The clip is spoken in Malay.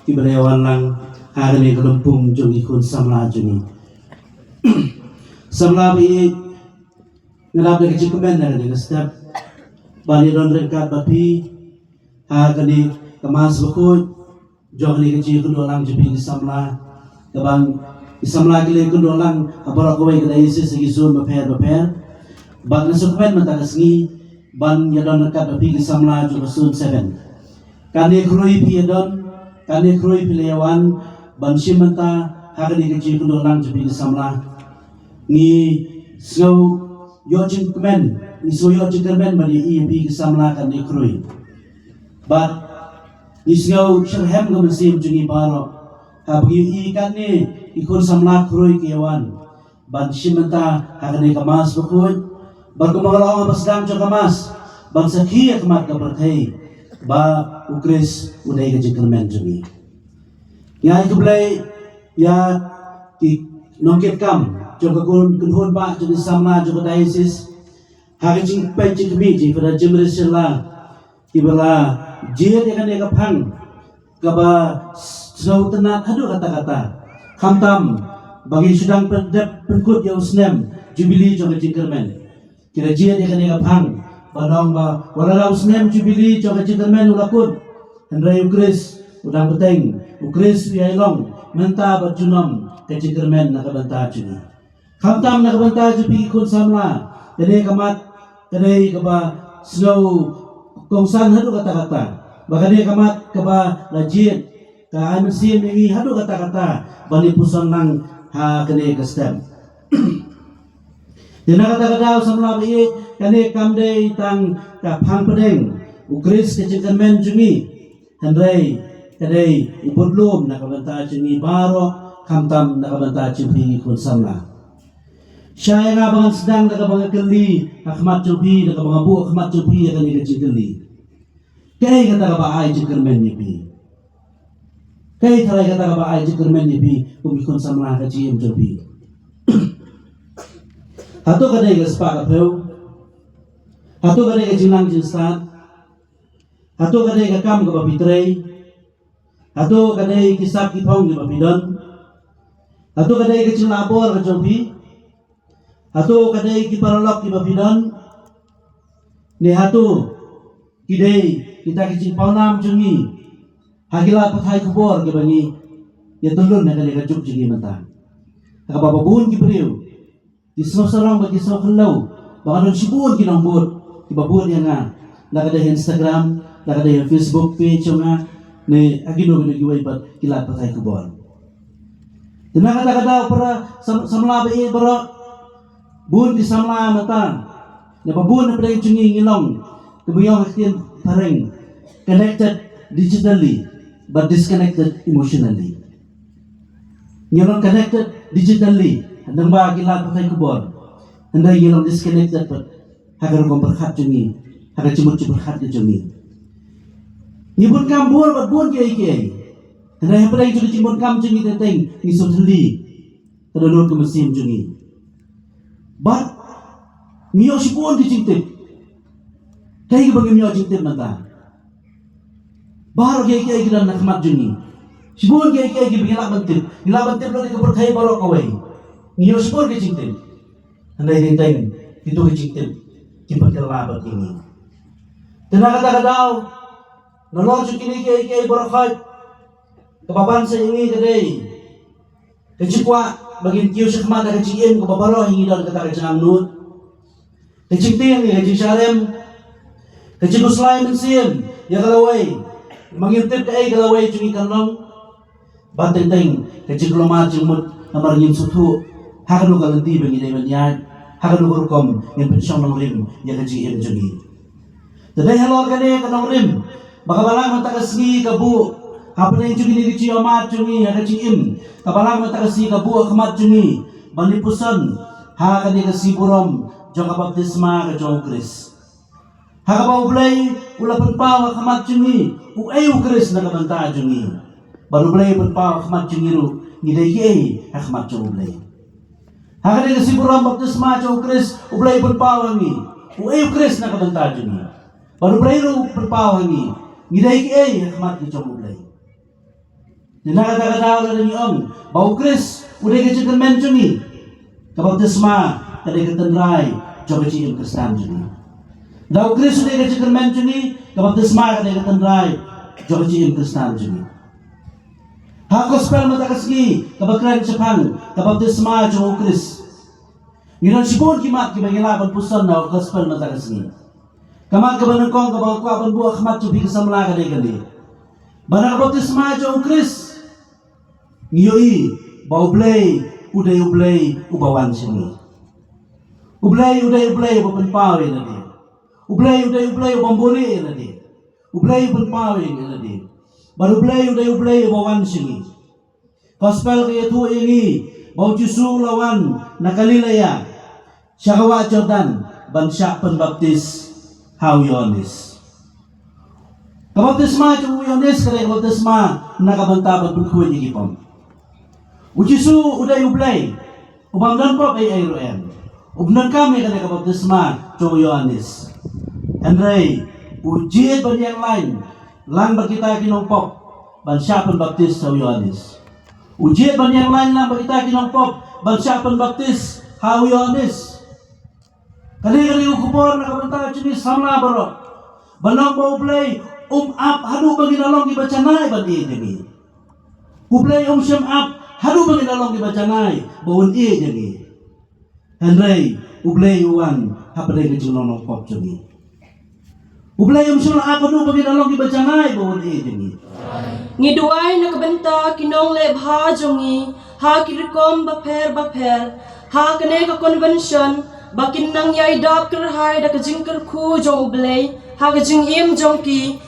Ibarayawan lang hari ni kelumpung jung ikut samla jungi. Samla bi ngelap dari cikumen dari setiap bani don rengkat bapi hari kemas bukut jong ni kecil kedua lang jepi di samla kebang di samla kile kedua lang apalagi kau ikut isi segi zon beper bang nasukumen mentakasngi ban ya don rengkat bapi di samla jung zon 7 kani kroi piedon kani kroi pilewan ban simenta hakani kecil kedua lang jepi di samla ni snow yojin kemen ni so yojin kemen bani ipi di samla kani kroi but ni snow sherhem go mesim jungi baro habgi ikan ni ikut samla kroi kiawan ban simenta hakani kamas bukut berkembangan apa sedang kamas ban sakhi akmat kaperthai ba ukris udai ke jengkelmen jungi ya itu belai ya di nongkit kam jong kun kunhun ba jadi samla jong diocese hari jing pai jing kemi jing pada jemres sela ibala jia dia kan dia kapang kaba sau tenat hadu kata-kata khamtam bagi sedang penkut ya usnem jubili jong jengkelmen kira jia dia kan dia kapang padang ba wala usnem jubili jong jengkelmen ulakun hendrai ukris udang peteng ukris yailong menta berjunom ke jengkelmen nak banta juni khamtam nak banta jupi ikut samla jadi kamat jadi kaba snow kongsan hadu kata-kata bahkan dia kamat kaba lajit ka amesim ini hadu kata-kata bani puson nang ha kene ke stem dina kata-kata samla bi kane kamde tang ka phang pedeng ukris ke jengkelmen jumi hendrai kadai ubudlum nak banta jungi baro khamtam nak banta jupi kun samla syai nga bangan sedang nak bangan keli akhmat jupi nak bangan bu akhmat jupi akan ni keli kai kata ka ba ai jengkelmen ni pi kai tharai kata ka ba ai jengkelmen ni pi kun samla ka jim jupi hatu kadai ka spa ka pheu hatu kadai ka jinang jinsat hatu kadai ka kam ka bapitrei hatu kadai kisap kithong di bapidon hatu kadai ka cilabor ka jopi hatu kadai ki paralok di bapidon ni hatu kidai kita ki cimpaunam jungi hagila pathai kubor ke bangi ya tulun na kadai ka juk jungi mata ka bababun ki priu di sarong bagi sarong hello baka don sibun ki nombor ki babun yang nga nakadai Instagram nakadai Facebook page nga ni agino ni giway bat kilat patay kubon. Dina kata-kata para samla bai bara bun di samla mata. Na babun na pada jungi ngilong kebuyo haktin pareng connected digitally but disconnected emotionally. Ngilong connected digitally handang ba kilat patay kubon. Handang ngilong disconnected but hagar ko berkat jungi hagar cimut berkat jungi. Nyebut kam buat bun kiai. Hendai apa lagi juga cimbun kam jungi teteng ngisut heli. Terdenur ke mesim jungi. Bat mio sipun dicintip. Kai bagi mio cintip mata. Baru kiai kita nak mat jungi. Sipun kiai bagi ngilak bentip lo ke berkai baru kawai. Mio sipun dicintip. Hendai teteng itu dicintip. Kipat kelabat ini. Tenang kata-kata nolong kini kiai berkhot kebaban seingi kadai kecikwa bagi kiu syakmat dan kecikim kebabaro hingi dan kata kecang nut kecikting ni kecik syarem kecik uslai mensim ya kalawai mengintip kai kalawai cungi kanlong bateng-teng kecik lomar jemut namar ngin sutu hakanu kalanti bagi dai banyat hakanu kurkom yang pensyong nong rim ya kecikim cungi tadai halor kane kanong rim bakabalang matakasgi kabu apa yang cungi ni kecil amat cungi ada ciim kabalang matakasgi kabu akhmat cungi bani pusan ha kani kasi burom jong baptisma ka jong kris ha kabau blai ula penpaw akhmat cungi u ayu kris na kabanta cungi baru blai penpaw akhmat cungi ru ngidai kiai akhmat cungi blai ha kani kasi burom baptisma jong kris u blai penpaw ngi u ayu kris na kabanta cungi baru blai ru penpaw ngi ngidai kiai akhmat ki jong blai Dinakadakadaw na rin yung bau Chris, udah kecil menjungi, kabaptisma, kada ketenrai, coba cium Kristan jungi. Bau Chris udah kecil menjungi, kabaptisma kada ketenrai, coba cium Kristan jungi. Ha gospel mata kasgi, kabakran Jepang, kabaptisma coba Chris. Ngiran sipun kimat kibangilaban pusan na gospel mata kasgi. Kamat kabanang kong kabakwaban buah kamat cubi kesamla kada gani. Bana kabaptisma coba Chris. Ngiyoi, baublay, uday ubawan sini. Ublay, ubapanpawe na di. Ublay, ubamburi na di. Ublay, ubapanpawe na di. Barublay, ubawan sini. Gospel kaya tu ini, bau jusu lawan nakalilaya. Syakawa Jordan, bansak penbaptis Hau Yohanes. Kabaptisma Hau Yohanes kaya kabaptisma nakabantaban berkuih di kipom. Ujisu ublay, ubamdan ko ay ayroen. Ubnan kami kada kabaptisma Hau Yohanes. Andrei, ujiet banyak lain, lang berkita kinongpop, bansapan baptis Hau Yohanes. Ujiet banyak lain lang berkita kinongpop, bansapan baptis Hau Yohanes. Kali ukupor na kabantay chini samla baro. Banang ba ublay, up hadu baginalong ibacanay bandi demi. Ublay siyam up haru bagi dalong dibacanay, bawon iya jadi. Henry, ublay uwan, hapadai kejunono pop jadi. Ublay siyam apa nu bagi dalong dibacanay, bawon iya jadi. Ngiduay na kabenta kinong lebha jongi, ha kirikom baper, ha kane ka convention, bakin nang yay dap kerhai da kajing kerku jong ublay, ha kajing im jong ki,